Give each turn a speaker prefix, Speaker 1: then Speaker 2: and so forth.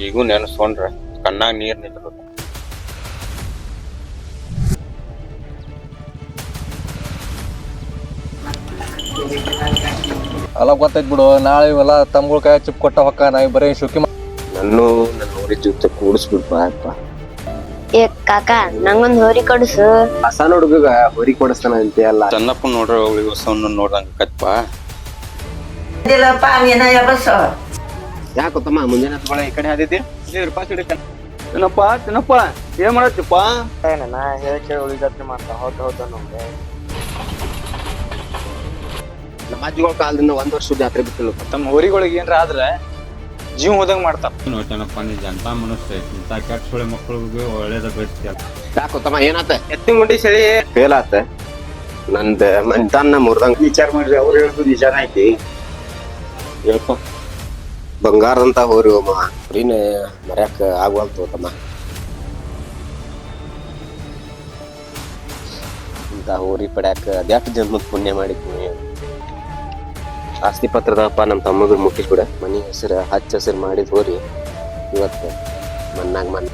Speaker 1: ಈಗೂ ನೆನಸ್ಕೊಂಡ್ರ ಕಣ್ಣಾಗ ನೀರ್ ನಿಂತ
Speaker 2: ಅಲ್ಲ ಗೊತ್ತೈತ್ ಬಿಡು. ನಾಳೆ ಇವೆಲ್ಲ ತಮ್ಗಳ ಕೈ ಚಿಪ್ ಕೊಟ್ಟ ಹೊಕ್ಕ ನಾವ್ ಬರೀ ಶುಕಿ
Speaker 1: ನನ್ನ ಊರಿ ಜೊತೆ ಕೂಡಿಸ್ಬಿಡ್ಪ ಅಪ್ಪ.
Speaker 3: ಏ ಕಾಕ ನಂಗೊಂದ್ ಹೋರಿ ಕೊಡ್ಸು.
Speaker 4: ಹೊಸ ಹುಡುಗ ಹೊರಿ ಕೊಡಿಸ್ತಾನ ಅಂತೆ ಅಲ್ಲ.
Speaker 1: ಚೆನ್ನಪ್ಪ ನೋಡ್ರ ಅವಳಿಗೆ ಹೊಸವನ್ನ ನೋಡ್ದಂಗ ಕತ್ಪ.
Speaker 4: ಯಾಕ ತಮ್ಮ ಮುಂಜಾನೆ ಹತ್ಕೊಳ ಈ ಕಡೆ ಹಾದಿದ್ದಿ?
Speaker 2: ಏನಪ್ಪ ಚಿನ್ನಪ್ಪ ಏನ್ ಮಾಡತ್ತಿಪ್ಪ?
Speaker 5: ನಾ ಹೇಳಿ ಉಳಿದತ್ರಿ ಮಾಡ್ತಾ ಹೌದು ನಮ್ಗೆ
Speaker 4: ನಮ್ಮ ಅಜ್ಜಿಗಳ ಕಾಲದಿಂದ 1 ವರ್ಷ ಜಾತ್ರೆ ಬಿಟ್ಟಿಲ್ಲ.
Speaker 2: ತಮ್ಮ ಹೋರಿಗಳಿಗೆ ಏನ್ರ ಆದ್ರ ಜೀವ ಹೋದಂಗ ಮಾಡ್ತಾರ.
Speaker 1: ಚೆನ್ನಪ್ಪ ನೀ ಜನತ ಮನಸ್ಸು ಇಂತ ಕೆಟ್ಟ ಸುಳಿ ಮಕ್ಕಳಿಗೆ ಒಳ್ಳೇದ ಬೇಡ್ತೀಯ.
Speaker 4: ಯಾಕ ತಮ್ಮ ಏನಾತ?
Speaker 5: ಎತ್ತಿ ಮುಂಡಿ ಸರಿ
Speaker 4: ಫೇಲ್ ಆತ. ನಂದ ಮಂತಾನ ಮುರ್ದಂಗ
Speaker 5: ವಿಚಾರ ಮಾಡ್ರಿ. ಅವ್ರು ಹೇಳುದು ನಿಜಾನ ಐತಿ.
Speaker 1: ಹೇಳಪ್ಪ
Speaker 4: ಬಂಗಾರದಂತ ಹೋರಿ ಹೋಮ ಹೊರಿನ ಮರ್ಯಾಕ ಆಗ್ವಲ್ತು ತಮ್ಮ. ಇಂತ ಹೋರಿ ಪಡ್ಯಾಕ ಅದ್ಯಾಕ ಜನ್ಮದ ಪುಣ್ಯ ಮಾಡಿದ್ವಿ. ಆಸ್ತಿ ಪತ್ರದಪ್ಪ ನಮ್ಮ ತಮ್ಮಗ ಮುಟ್ಟಿಸ್ಬಿಡ. ಮನಿ ಹೆಸರು ಹಚ್ಚ ಹಸಿರು ಮಾಡಿದ್ ಹೋರಿ ಇವತ್ತು ಮಣ್ಣಾಗ ಮಣ್ಣು.